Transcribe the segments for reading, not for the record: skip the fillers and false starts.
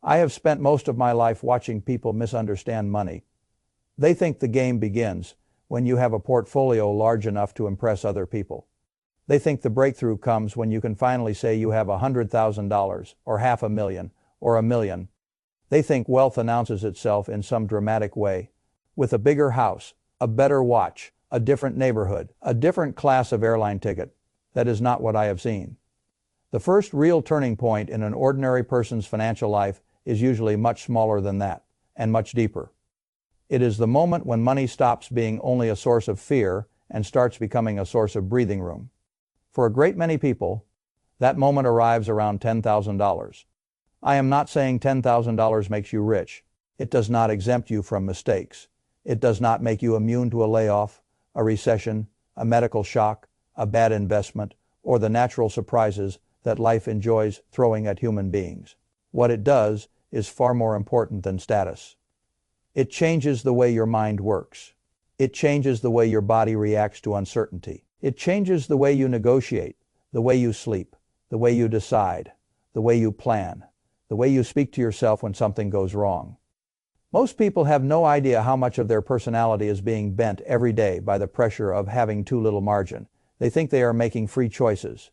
I have spent most of my life watching people misunderstand money. They think the game begins when you have a portfolio large enough to impress other people. They think the breakthrough comes when you can finally say you have $100,000 or $500,000 or $1 million. They think wealth announces itself in some dramatic way, with a bigger house, a better watch, a different neighborhood, a different class of airline ticket. That is not what I have seen. The first real turning point in an ordinary person's financial life is usually much smaller than that, and much deeper. It is the moment when money stops being only a source of fear and starts becoming a source of breathing room. For a great many people, that moment arrives around $10,000. I am not saying $10,000 makes you rich. It does not exempt you from mistakes. It does not make you immune to a layoff, a recession, a medical shock, a bad investment, or the natural surprises that life enjoys throwing at human beings. What it does is far more important than status. It changes the way your mind works. It changes the way your body reacts to uncertainty. It changes the way you negotiate, the way you sleep, the way you decide, the way you plan, the way you speak to yourself when something goes wrong. Most people have no idea how much of their personality is being bent every day by the pressure of having too little margin. They think they are making free choices.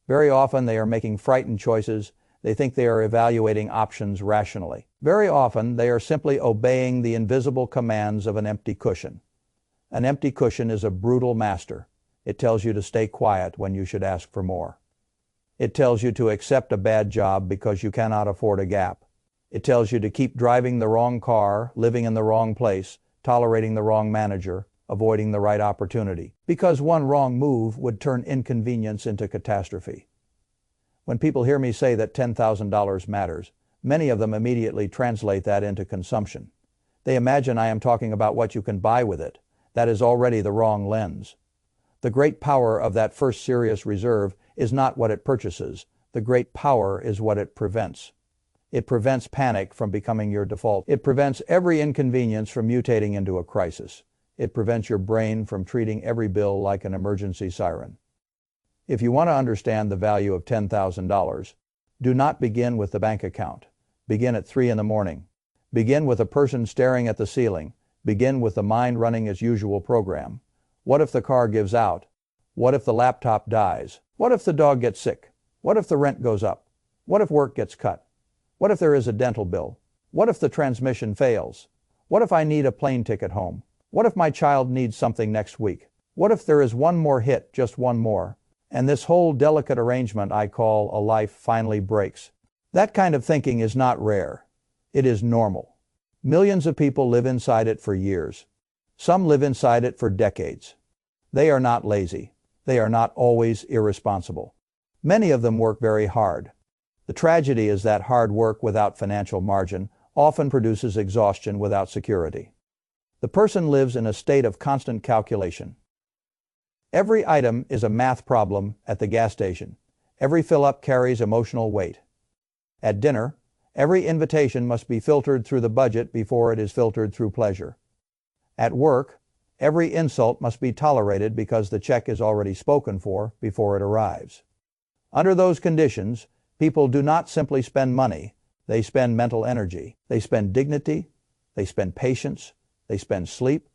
Very often they are making frightened choices. They think they are evaluating options rationally. Very often they are simply obeying the invisible commands of an empty cushion. An empty cushion is a brutal master. It tells you to stay quiet when you should ask for more. It tells you to accept a bad job because you cannot afford a gap. It tells you to keep driving the wrong car, living in the wrong place, tolerating the wrong manager, avoiding the right opportunity, because one wrong move would turn inconvenience into catastrophe. When people hear me say that $10,000 matters, many of them immediately translate that into consumption. They imagine I am talking about what you can buy with it. That is already the wrong lens. The great power of that first serious reserve is not what it purchases. The great power is what it prevents. It prevents panic from becoming your default. It prevents every inconvenience from mutating into a crisis. It prevents your brain from treating every bill like an emergency siren. If you want to understand the value of $10,000, do not begin with the bank account. Begin at 3 in the morning. Begin with a person staring at the ceiling. Begin with the mind running its usual program. What if the car gives out? What if the laptop dies? What if the dog gets sick? What if the rent goes up? What if work gets cut? What if there is a dental bill? What if the transmission fails? What if I need a plane ticket home? What if my child needs something next week? What if there is one more hit, just one more, and this whole delicate arrangement I call a life finally breaks? That kind of thinking is not rare. It is normal. Millions of people live inside it for years. Some live inside it for decades. They are not lazy. They are not always irresponsible. Many of them work very hard. The tragedy is that hard work without financial margin often produces exhaustion without security. The person lives in a state of constant calculation. Every item is a math problem at the gas station. Every fill-up carries emotional weight. At dinner, every invitation must be filtered through the budget before it is filtered through pleasure. At work, every insult must be tolerated because the check is already spoken for before it arrives. Under those conditions, people do not simply spend money, they spend mental energy. They spend dignity, they spend patience, they spend sleep,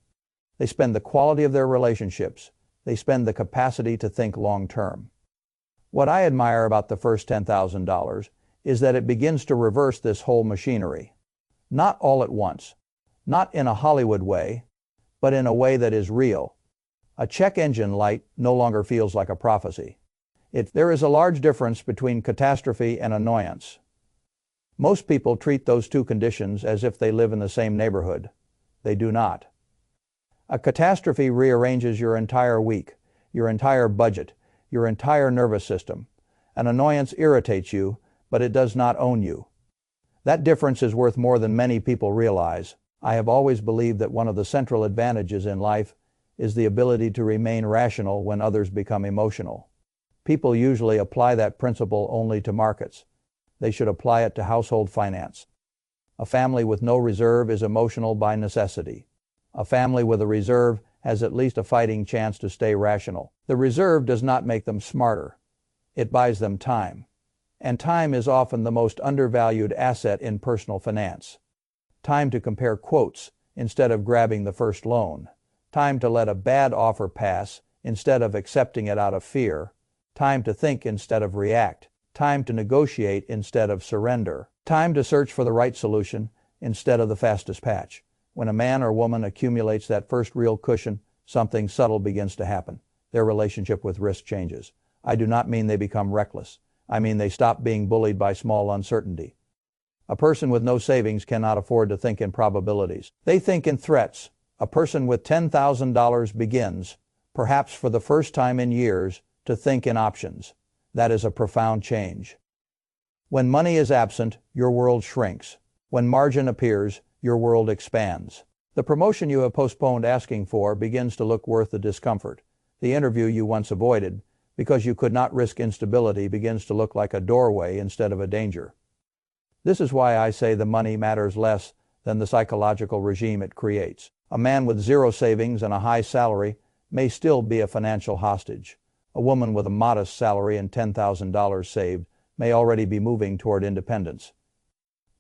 they spend the quality of their relationships, they spend the capacity to think long term. What I admire about the first $10,000 is that it begins to reverse this whole machinery. Not all at once, not in a Hollywood way, but in a way that is real. A check engine light no longer feels like a prophecy. There is a large difference between catastrophe and annoyance. Most people treat those two conditions as if they live in the same neighborhood. They do not. A catastrophe rearranges your entire week, your entire budget, your entire nervous system. An annoyance irritates you, but it does not own you. That difference is worth more than many people realize. I have always believed that one of the central advantages in life is the ability to remain rational when others become emotional. People usually apply that principle only to markets. They should apply it to household finance. A family with no reserve is emotional by necessity. A family with a reserve has at least a fighting chance to stay rational. The reserve does not make them smarter. It buys them time. And time is often the most undervalued asset in personal finance. Time to compare quotes instead of grabbing the first loan. Time to let a bad offer pass instead of accepting it out of fear. Time to think instead of react. Time to negotiate instead of surrender. Time to search for the right solution instead of the fastest patch. When a man or woman accumulates that first real cushion, something subtle begins to happen. Their relationship with risk changes. I do not mean they become reckless. I mean they stop being bullied by small uncertainty. A person with no savings cannot afford to think in probabilities. They think in threats. A person with $10,000 begins, perhaps for the first time in years, to think in options. That is a profound change. When money is absent, your world shrinks. When margin appears, your world expands. The promotion you have postponed asking for begins to look worth the discomfort. The interview you once avoided, because you could not risk instability, begins to look like a doorway instead of a danger. This is why I say the money matters less than the psychological regime it creates. A man with zero savings and a high salary may still be a financial hostage. A woman with a modest salary and $10,000 saved may already be moving toward independence.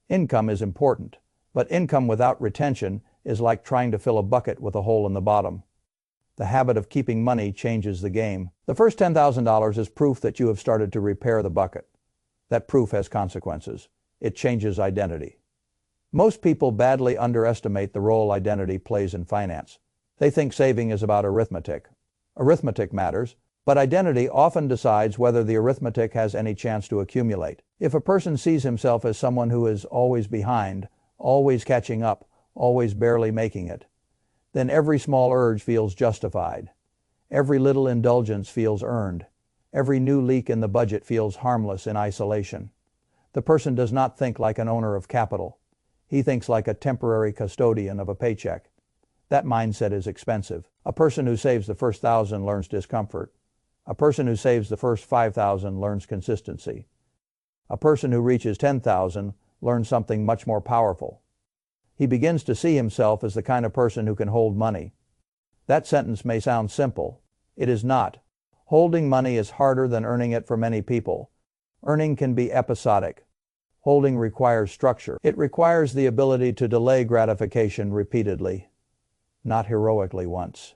Income is important, but income without retention is like trying to fill a bucket with a hole in the bottom. The habit of keeping money changes the game. The first $10,000 is proof that you have started to repair the bucket. That proof has consequences. It changes identity. Most people badly underestimate the role identity plays in finance. They think saving is about arithmetic. Arithmetic matters, but identity often decides whether the arithmetic has any chance to accumulate. If a person sees himself as someone who is always behind, always catching up, always barely making it, then every small urge feels justified. Every little indulgence feels earned. Every new leak in the budget feels harmless in isolation. The person does not think like an owner of capital. He thinks like a temporary custodian of a paycheck. That mindset is expensive. A person who saves the first 1,000 learns discomfort. A person who saves the first 5,000 learns consistency. A person who reaches 10,000 learns something much more powerful. He begins to see himself as the kind of person who can hold money. That sentence may sound simple. It is not. Holding money is harder than earning it for many people. Earning can be episodic. Holding requires structure. It requires the ability to delay gratification repeatedly, not heroically once.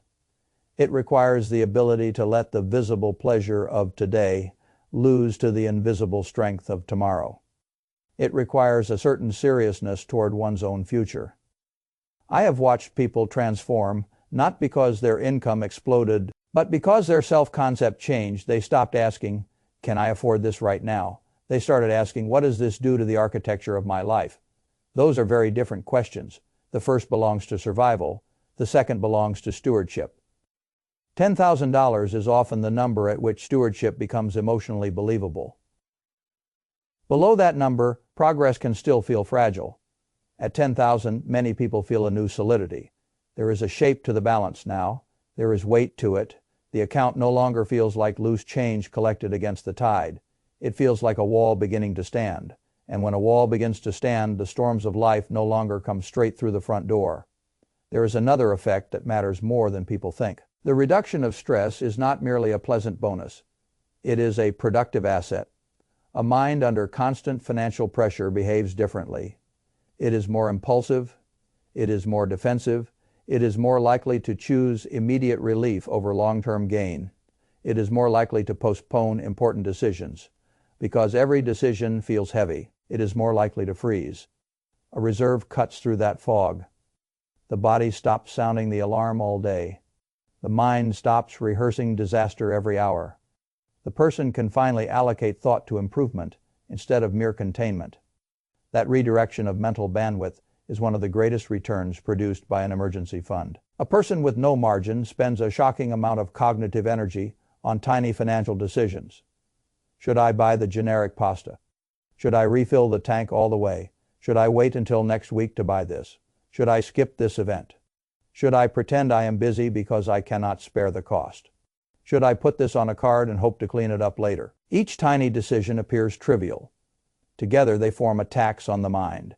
It requires the ability to let the visible pleasure of today lose to the invisible strength of tomorrow. It requires a certain seriousness toward one's own future. I have watched people transform, not because their income exploded, but because their self-concept changed. They stopped asking, "Can I afford this right now?" They started asking, "What does this do to the architecture of my life?" Those are very different questions. The first belongs to survival. The second belongs to stewardship. $10,000 is often the number at which stewardship becomes emotionally believable. Below that number, progress can still feel fragile. At 10,000, many people feel a new solidity. There is a shape to the balance now. There is weight to it. The account no longer feels like loose change collected against the tide. It feels like a wall beginning to stand. And when a wall begins to stand, the storms of life no longer come straight through the front door. There is another effect that matters more than people think. The reduction of stress is not merely a pleasant bonus. It is a productive asset. A mind under constant financial pressure behaves differently. It is more impulsive. It is more defensive. It is more likely to choose immediate relief over long-term gain. It is more likely to postpone important decisions. Because every decision feels heavy, it is more likely to freeze. A reserve cuts through that fog. The body stops sounding the alarm all day. The mind stops rehearsing disaster every hour. The person can finally allocate thought to improvement instead of mere containment. That redirection of mental bandwidth is one of the greatest returns produced by an emergency fund. A person with no margin spends a shocking amount of cognitive energy on tiny financial decisions. Should I buy the generic pasta? Should I refill the tank all the way? Should I wait until next week to buy this? Should I skip this event? Should I pretend I am busy because I cannot spare the cost? Should I put this on a card and hope to clean it up later? Each tiny decision appears trivial. Together they form a tax on the mind.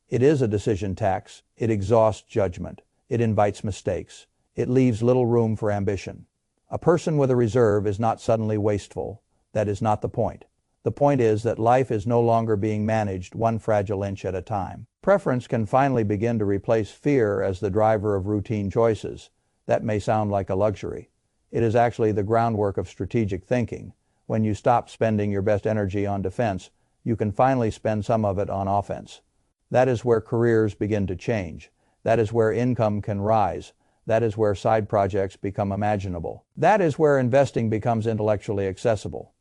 It is a decision tax. It exhausts judgment. It invites mistakes. It leaves little room for ambition. A person with a reserve is not suddenly wasteful. That is not the point. The point is that life is no longer being managed one fragile inch at a time. Preference can finally begin to replace fear as the driver of routine choices. That may sound like a luxury. It is actually the groundwork of strategic thinking. When you stop spending your best energy on defense, you can finally spend some of it on offense. That is where careers begin to change. That is where income can rise. That is where side projects become imaginable. That is where investing becomes intellectually accessible.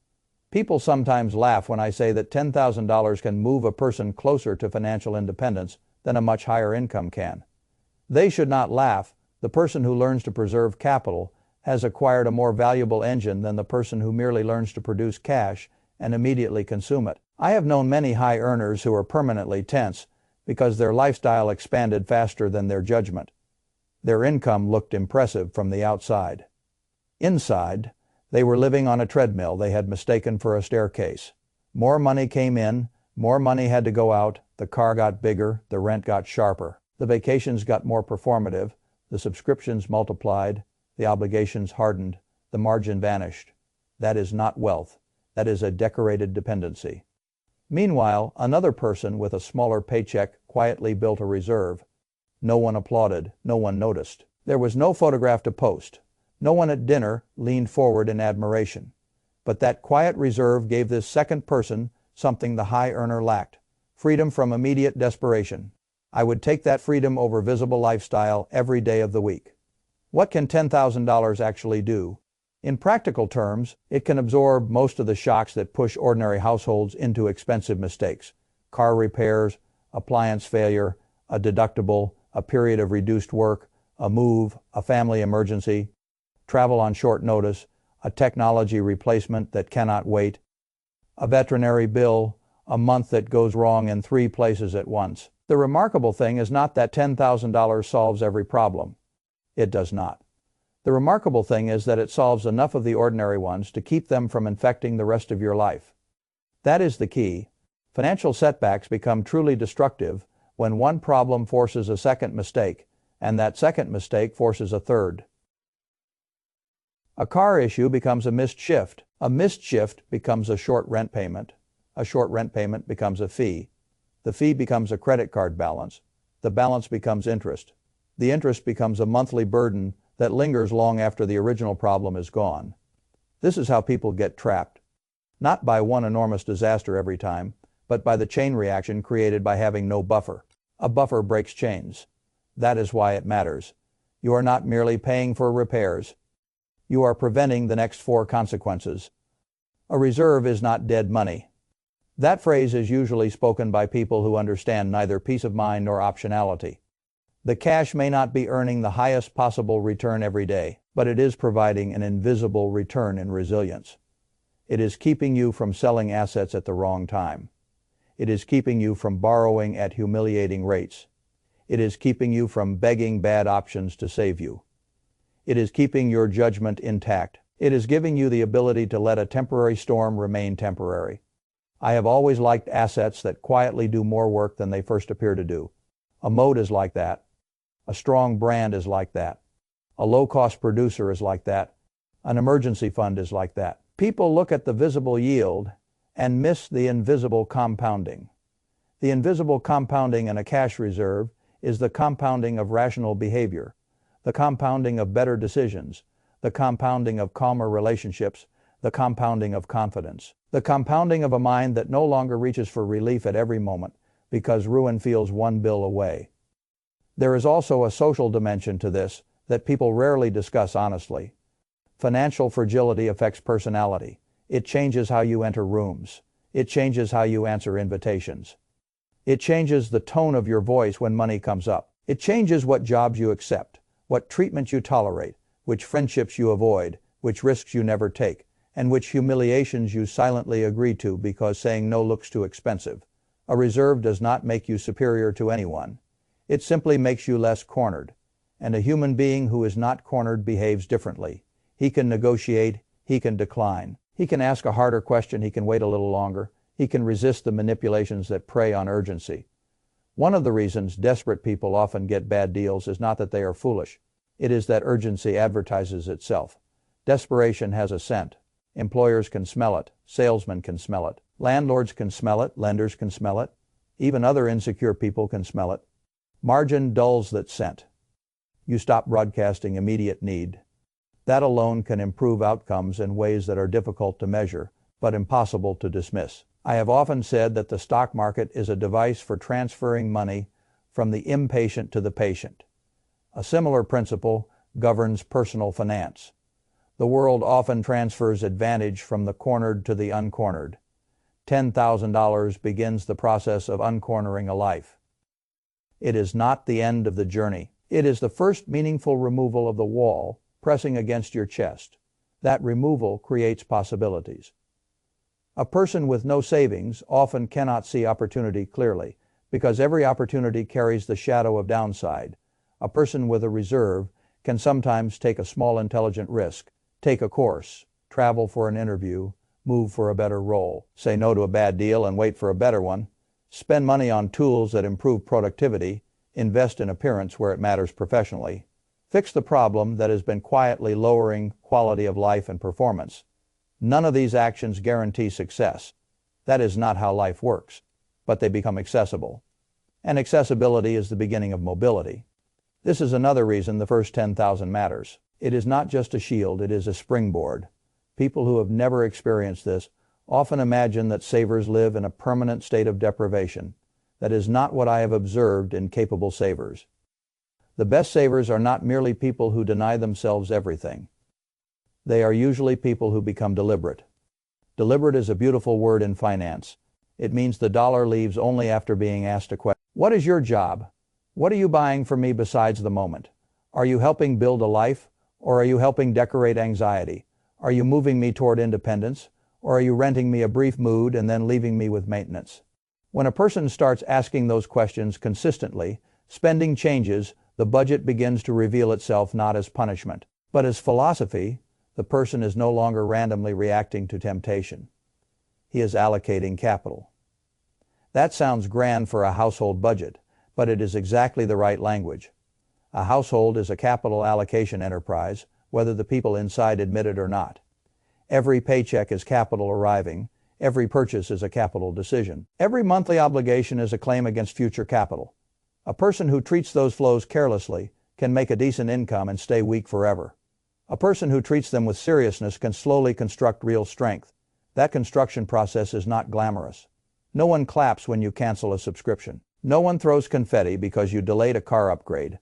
People sometimes laugh when I say that $10,000 can move a person closer to financial independence than a much higher income can. They should not laugh. The person who learns to preserve capital has acquired a more valuable engine than the person who merely learns to produce cash and immediately consume it. I have known many high earners who are permanently tense because their lifestyle expanded faster than their judgment. Their income looked impressive from the outside. Inside, they were living on a treadmill they had mistaken for a staircase. More money came in, more money had to go out, the car got bigger, the rent got sharper, the vacations got more performative, the subscriptions multiplied, the obligations hardened, the margin vanished. That is not wealth. That is a decorated dependency. Meanwhile, another person with a smaller paycheck quietly built a reserve. No one applauded, no one noticed. There was no photograph to post. No one at dinner leaned forward in admiration. But that quiet reserve gave this second person something the high earner lacked: freedom from immediate desperation. I would take that freedom over visible lifestyle every day of the week. What can $10,000 actually do? In practical terms, it can absorb most of the shocks that push ordinary households into expensive mistakes: car repairs, appliance failure, a deductible, a period of reduced work, a move, a family emergency, travel on short notice, a technology replacement that cannot wait, a veterinary bill, a month that goes wrong in 3 places at once. The remarkable thing is not that $10,000 solves every problem. It does not. The remarkable thing is that it solves enough of the ordinary ones to keep them from infecting the rest of your life. That is the key. Financial setbacks become truly destructive when one problem forces a second mistake, and that second mistake forces a third. A car issue becomes a missed shift. A missed shift becomes a short rent payment. A short rent payment becomes a fee. The fee becomes a credit card balance. The balance becomes interest. The interest becomes a monthly burden that lingers long after the original problem is gone. This is how people get trapped. Not by one enormous disaster every time, but by the chain reaction created by having no buffer. A buffer breaks chains. That is why it matters. You are not merely paying for repairs. You are preventing the next 4 consequences. A reserve is not dead money. That phrase is usually spoken by people who understand neither peace of mind nor optionality. The cash may not be earning the highest possible return every day, but it is providing an invisible return in resilience. It is keeping you from selling assets at the wrong time. It is keeping you from borrowing at humiliating rates. It is keeping you from begging bad options to save you. It is keeping your judgment intact. It is giving you the ability to let a temporary storm remain temporary. I have always liked assets that quietly do more work than they first appear to do. A moat is like that. A strong brand is like that. A low-cost producer is like that. An emergency fund is like that. People look at the visible yield and miss the invisible compounding. The invisible compounding in a cash reserve is the compounding of rational behavior, the compounding of better decisions, the compounding of calmer relationships, the compounding of confidence, the compounding of a mind that no longer reaches for relief at every moment because ruin feels one bill away. There is also a social dimension to this that people rarely discuss honestly. Financial fragility affects personality. It changes how you enter rooms. It changes how you answer invitations. It changes the tone of your voice when money comes up. It changes what jobs you accept, what treatment you tolerate, which friendships you avoid, which risks you never take, and which humiliations you silently agree to because saying no looks too expensive. A reserve does not make you superior to anyone. It simply makes you less cornered. And a human being who is not cornered behaves differently. He can negotiate, he can decline. He can ask a harder question, he can wait a little longer. He can resist the manipulations that prey on urgency. One of the reasons desperate people often get bad deals is not that they are foolish. It is that urgency advertises itself. Desperation has a scent. Employers can smell it, Salesmen can smell it. Landlords can smell it. Lenders can smell it. Even other insecure people can smell it. Margin dulls that scent. You stop broadcasting immediate need. That alone can improve outcomes in ways that are difficult to measure, but impossible to dismiss. I have often said that the stock market is a device for transferring money from the impatient to the patient. A similar principle governs personal finance. The world often transfers advantage from the cornered to the uncornered. $10,000 begins the process of uncornering a life. It is not the end of the journey. It is the first meaningful removal of the wall pressing against your chest. That removal creates possibilities. A person with no savings often cannot see opportunity clearly, because every opportunity carries the shadow of downside. A person with a reserve can sometimes take a small intelligent risk, take a course, travel for an interview, move for a better role, say no to a bad deal and wait for a better one, spend money on tools that improve productivity, invest in appearance where it matters professionally, fix the problem that has been quietly lowering quality of life and performance. None of these actions guarantee success. That is not how life works, but they become accessible. And accessibility is the beginning of mobility. This is another reason the first 10,000 matters. It is not just a shield, it is a springboard. People who have never experienced this often imagine that savers live in a permanent state of deprivation. That is not what I have observed in capable savers. The best savers are not merely people who deny themselves everything. They are usually people who become deliberate. Deliberate is a beautiful word in finance. It means the dollar leaves only after being asked a question. What is your job? What are you buying for me besides the moment? Are you helping build a life, or are you helping decorate anxiety? Are you moving me toward independence, or are you renting me a brief mood and then leaving me with maintenance? When a person starts asking those questions consistently, spending changes, the budget begins to reveal itself not as punishment, but as philosophy. The person is no longer randomly reacting to temptation. He is allocating capital. That sounds grand for a household budget, but it is exactly the right language. A household is a capital allocation enterprise, whether the people inside admit it or not. Every paycheck is capital arriving. Every purchase is a capital decision. Every monthly obligation is a claim against future capital. A person who treats those flows carelessly can make a decent income and stay weak forever. A person who treats them with seriousness can slowly construct real strength. That construction process is not glamorous. No one claps when you cancel a subscription. No one throws confetti because you delayed a car upgrade.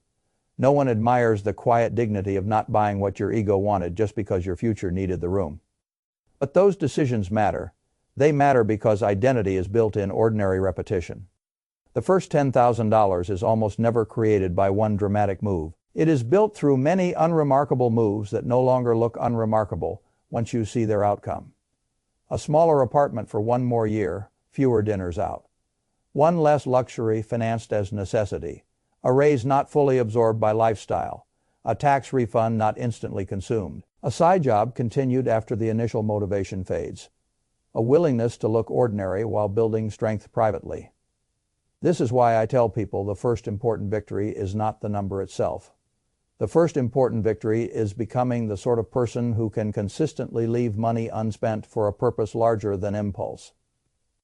No one admires the quiet dignity of not buying what your ego wanted just because your future needed the room. But those decisions matter. They matter because identity is built in ordinary repetition. The first $10,000 is almost never created by one dramatic move. It is built through many unremarkable moves that no longer look unremarkable once you see their outcome. A smaller apartment for one more year, fewer dinners out. One less luxury financed as necessity. A raise not fully absorbed by lifestyle. A tax refund not instantly consumed. A side job continued after the initial motivation fades. A willingness to look ordinary while building strength privately. This is why I tell people the first important victory is not the number itself. The first important victory is becoming the sort of person who can consistently leave money unspent for a purpose larger than impulse.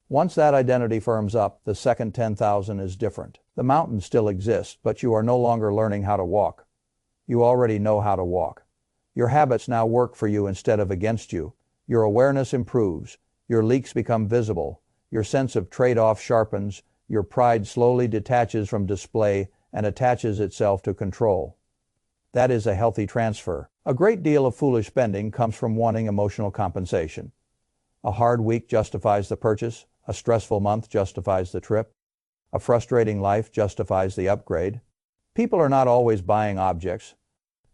Once that identity firms up, the second 10,000 is different. The mountain still exists, but you are no longer learning how to walk. You already know how to walk. Your habits now work for you instead of against you. Your awareness improves. Your leaks become visible. Your sense of trade-off sharpens. Your pride slowly detaches from display and attaches itself to control. That is a healthy transfer. A great deal of foolish spending comes from wanting emotional compensation. A hard week justifies the purchase. A stressful month justifies the trip. A frustrating life justifies the upgrade. People are not always buying objects.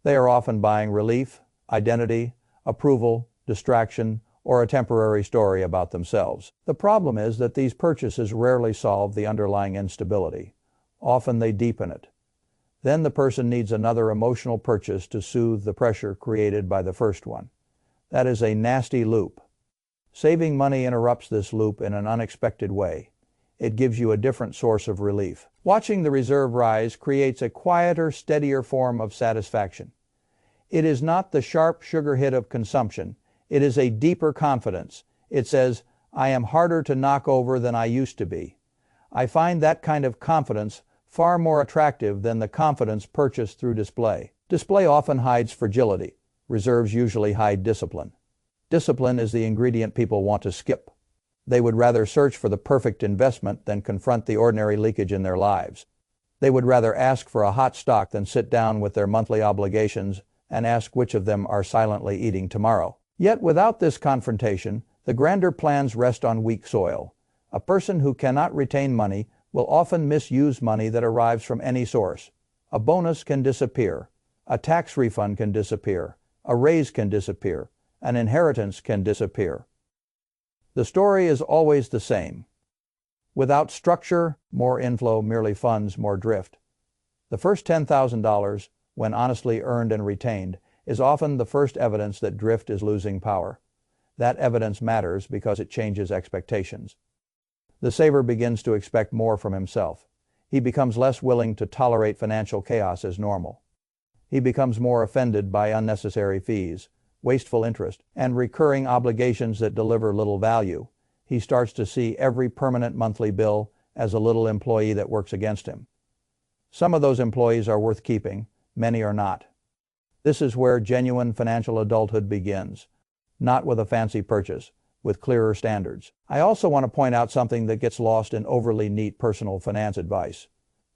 They are often buying relief, identity, approval, distraction, or a temporary story about themselves. The problem is that these purchases rarely solve the underlying instability. Often they deepen it. Then the person needs another emotional purchase to soothe the pressure created by the first one. That is a nasty loop. Saving money interrupts this loop in an unexpected way. It gives you a different source of relief. Watching the reserve rise creates a quieter, steadier form of satisfaction. It is not the sharp sugar hit of consumption. It is a deeper confidence. It says, "I am harder to knock over than I used to be." I find that kind of confidence far more attractive than the confidence purchased through display. Display often hides fragility. Reserves usually hide discipline. Discipline is the ingredient people want to skip. They would rather search for the perfect investment than confront the ordinary leakage in their lives. They would rather ask for a hot stock than sit down with their monthly obligations and ask which of them are silently eating tomorrow. Yet without this confrontation, the grander plans rest on weak soil. A person who cannot retain money will often misuse money that arrives from any source. A bonus can disappear. A tax refund can disappear. A raise can disappear. An inheritance can disappear. The story is always the same. Without structure, more inflow merely funds more drift. The first $10,000, when honestly earned and retained, is often the first evidence that drift is losing power. That evidence matters because it changes expectations. The saver begins to expect more from himself. He becomes less willing to tolerate financial chaos as normal. He becomes more offended by unnecessary fees, wasteful interest, and recurring obligations that deliver little value. He starts to see every permanent monthly bill as a little employee that works against him. Some of those employees are worth keeping, many are not. This is where genuine financial adulthood begins, not with a fancy purchase, with clearer standards. I also want to point out something that gets lost in overly neat personal finance advice.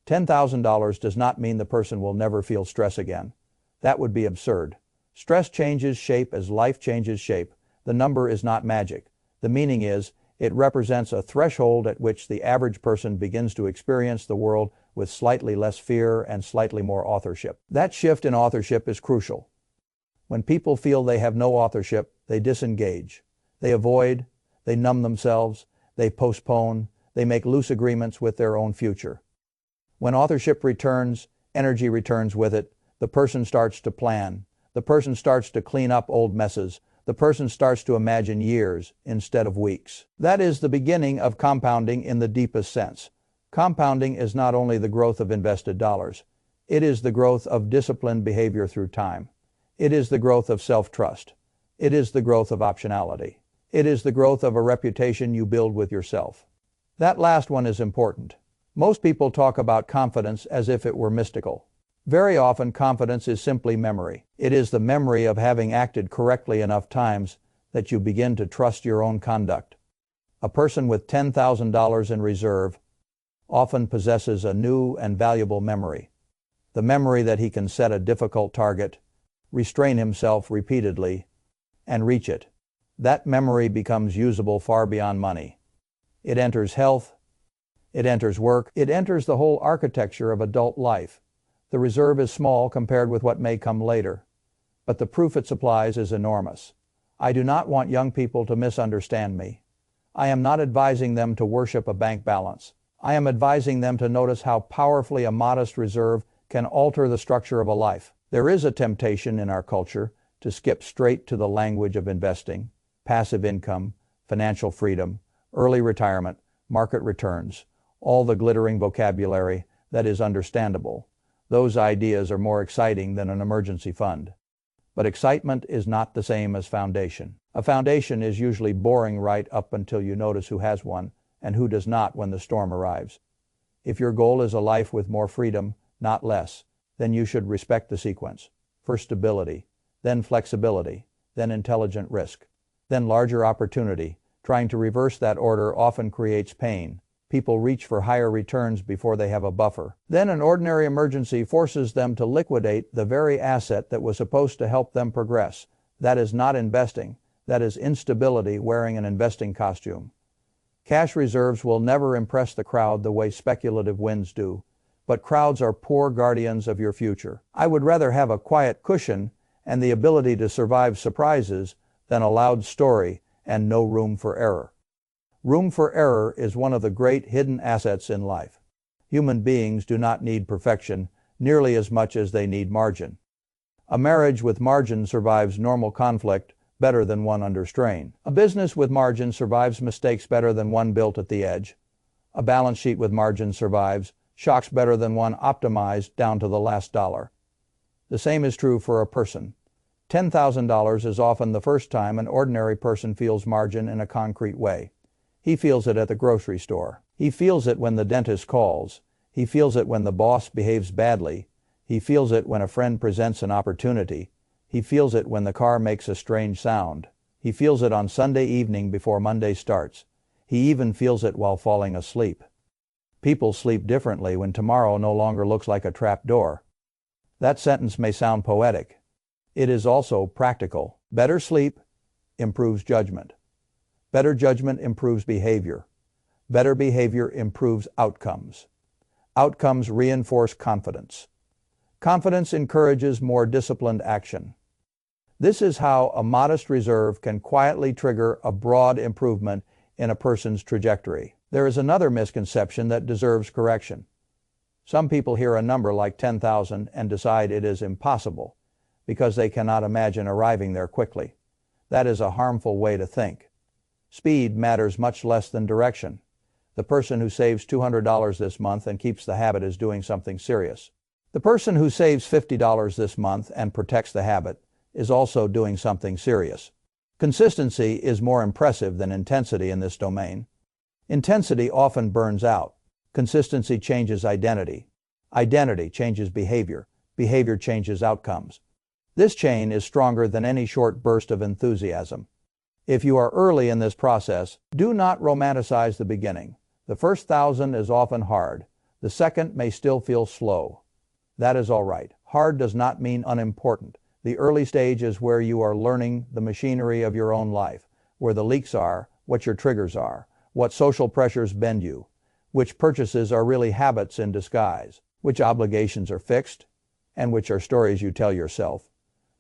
$10,000 does not mean the person will never feel stress again. That would be absurd. Stress changes shape as life changes shape. The number is not magic. The meaning is, it represents a threshold at which the average person begins to experience the world with slightly less fear and slightly more authorship. That shift in authorship is crucial. When people feel they have no authorship, they disengage. They avoid, they numb themselves, they postpone, they make loose agreements with their own future. When authorship returns, energy returns with it. The person starts to plan. The person starts to clean up old messes. The person starts to imagine years instead of weeks. That is the beginning of compounding in the deepest sense. Compounding is not only the growth of invested dollars. It is the growth of disciplined behavior through time. It is the growth of self-trust. It is the growth of optionality. It is the growth of a reputation you build with yourself. That last one is important. Most people talk about confidence as if it were mystical. Very often, confidence is simply memory. It is the memory of having acted correctly enough times that you begin to trust your own conduct. A person with $10,000 in reserve often possesses a new and valuable memory. The memory that he can set a difficult target, restrain himself repeatedly, and reach it. That memory becomes usable far beyond money. It enters health. It enters work. It enters the whole architecture of adult life. The reserve is small compared with what may come later, but the proof it supplies is enormous. I do not want young people to misunderstand me. I am not advising them to worship a bank balance. I am advising them to notice how powerfully a modest reserve can alter the structure of a life. There is a temptation in our culture to skip straight to the language of investing, passive income, financial freedom, early retirement, market returns, all the glittering vocabulary that is understandable. Those ideas are more exciting than an emergency fund. But excitement is not the same as foundation. A foundation is usually boring right up until you notice who has one and who does not when the storm arrives. If your goal is a life with more freedom, not less, then you should respect the sequence. First stability, then flexibility, then intelligent risk, then larger opportunity. Trying to reverse that order often creates pain. People reach for higher returns before they have a buffer. Then an ordinary emergency forces them to liquidate the very asset that was supposed to help them progress. That is not investing. That is instability wearing an investing costume. Cash reserves will never impress the crowd the way speculative winds do, but crowds are poor guardians of your future. I would rather have a quiet cushion and the ability to survive surprises than a loud story and no room for error. Room for error is one of the great hidden assets in life. Human beings do not need perfection nearly as much as they need margin. A marriage with margin survives normal conflict better than one under strain. A business with margin survives mistakes better than one built at the edge. A balance sheet with margin survives shocks better than one optimized down to the last dollar. The same is true for a person. $10,000 is often the first time an ordinary person feels margin in a concrete way. He feels it at the grocery store. He feels it when the dentist calls. He feels it when the boss behaves badly. He feels it when a friend presents an opportunity. He feels it when the car makes a strange sound. He feels it on Sunday evening before Monday starts. He even feels it while falling asleep. People sleep differently when tomorrow no longer looks like a trap door. That sentence may sound poetic. It is also practical. Better sleep improves judgment. Better judgment improves behavior. Better behavior improves outcomes. Outcomes reinforce confidence. Confidence encourages more disciplined action. This is how a modest reserve can quietly trigger a broad improvement in a person's trajectory. There is another misconception that deserves correction. Some people hear a number like 10,000 and decide it is impossible because they cannot imagine arriving there quickly. That is a harmful way to think. Speed matters much less than direction. The person who saves $200 this month and keeps the habit is doing something serious. The person who saves $50 this month and protects the habit is also doing something serious. Consistency is more impressive than intensity in this domain. Intensity often burns out. Consistency changes identity. Identity changes behavior. Behavior changes outcomes. This chain is stronger than any short burst of enthusiasm. If you are early in this process, do not romanticize the beginning. The first 1,000 is often hard. The second may still feel slow. That is all right. Hard does not mean unimportant. The early stage is where you are learning the machinery of your own life, where the leaks are, what your triggers are, what social pressures bend you, which purchases are really habits in disguise, which obligations are fixed, and which are stories you tell yourself.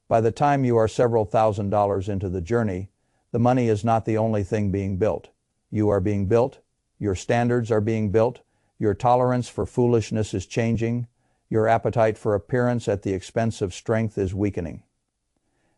By the time you are several $1,000s into the journey, the money is not the only thing being built. You are being built, your standards are being built, your tolerance for foolishness is changing, your appetite for appearance at the expense of strength is weakening.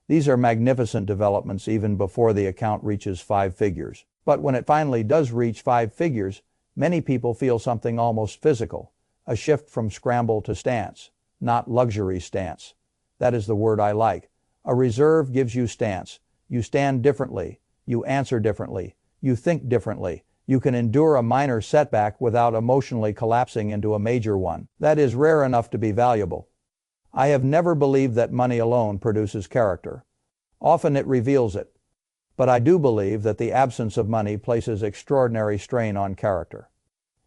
These are magnificent developments even before the account reaches 5 figures. But when it finally does reach 5 figures, many people feel something almost physical, a shift from scramble to stance, not luxury stance. That is the word I like. A reserve gives you stance. You stand differently. You answer differently. You think differently. You can endure a minor setback without emotionally collapsing into a major one. That is rare enough to be valuable. I have never believed that money alone produces character. Often it reveals it. But I do believe that the absence of money places extraordinary strain on character.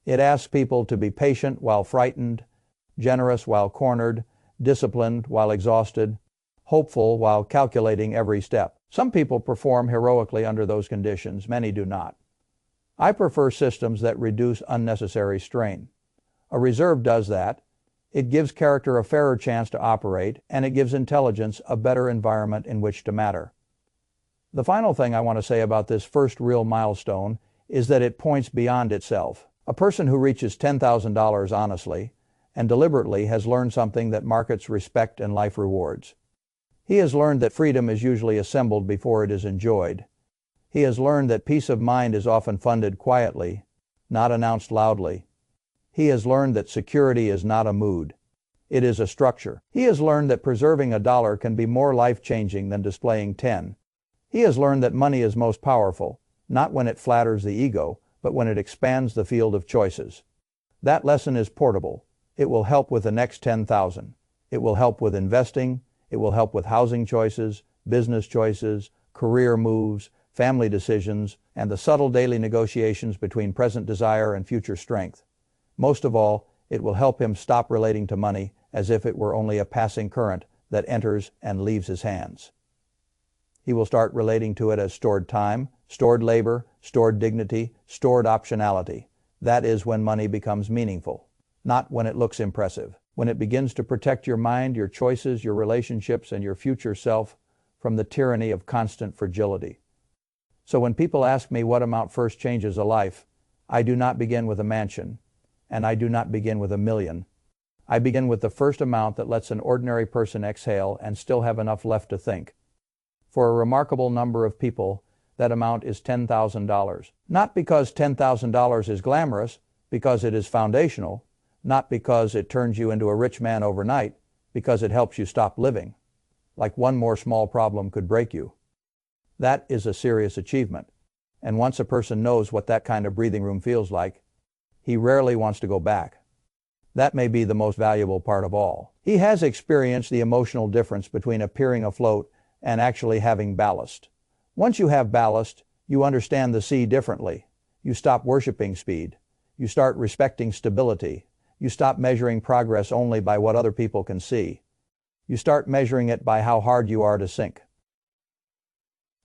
It asks people to be patient while frightened, generous while cornered, disciplined while exhausted, hopeful while calculating every step. Some people perform heroically under those conditions, many do not. I prefer systems that reduce unnecessary strain. A reserve does that. It gives character a fairer chance to operate, and it gives intelligence a better environment in which to matter. The final thing I want to say about this first real milestone is that it points beyond itself. A person who reaches $10,000 honestly and deliberately has learned something that markets respect and life rewards. He has learned that freedom is usually assembled before it is enjoyed. He has learned that peace of mind is often funded quietly, not announced loudly. He has learned that security is not a mood. It is a structure. He has learned that preserving $1 can be more life-changing than displaying 10. He has learned that money is most powerful, not when it flatters the ego, but when it expands the field of choices. That lesson is portable. It will help with the next 10,000. It will help with investing. It will help with housing choices, business choices, career moves, family decisions, and the subtle daily negotiations between present desire and future strength. Most of all, it will help him stop relating to money as if it were only a passing current that enters and leaves his hands. He will start relating to it as stored time, stored labor, stored dignity, stored optionality. That is when money becomes meaningful, not when it looks impressive. When it begins to protect your mind, your choices, your relationships, and your future self from the tyranny of constant fragility. So when people ask me what amount first changes a life, I do not begin with a mansion, and I do not begin with $1 million. I begin with the first amount that lets an ordinary person exhale and still have enough left to think. For a remarkable number of people, that amount is $10,000. Not because $10,000 is glamorous, because it is foundational, not because it turns you into a rich man overnight, because it helps you stop living. like one more small problem could break you. That is a serious achievement. And once a person knows what that kind of breathing room feels like, he rarely wants to go back. That may be the most valuable part of all. He has experienced the emotional difference between appearing afloat and actually having ballast. Once you have ballast, you understand the sea differently. You stop worshiping speed. You start respecting stability. You stop measuring progress only by what other people can see. You start measuring it by how hard you are to sink.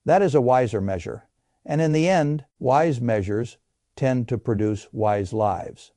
That is a wiser measure. And in the end, wise measures tend to produce wise lives.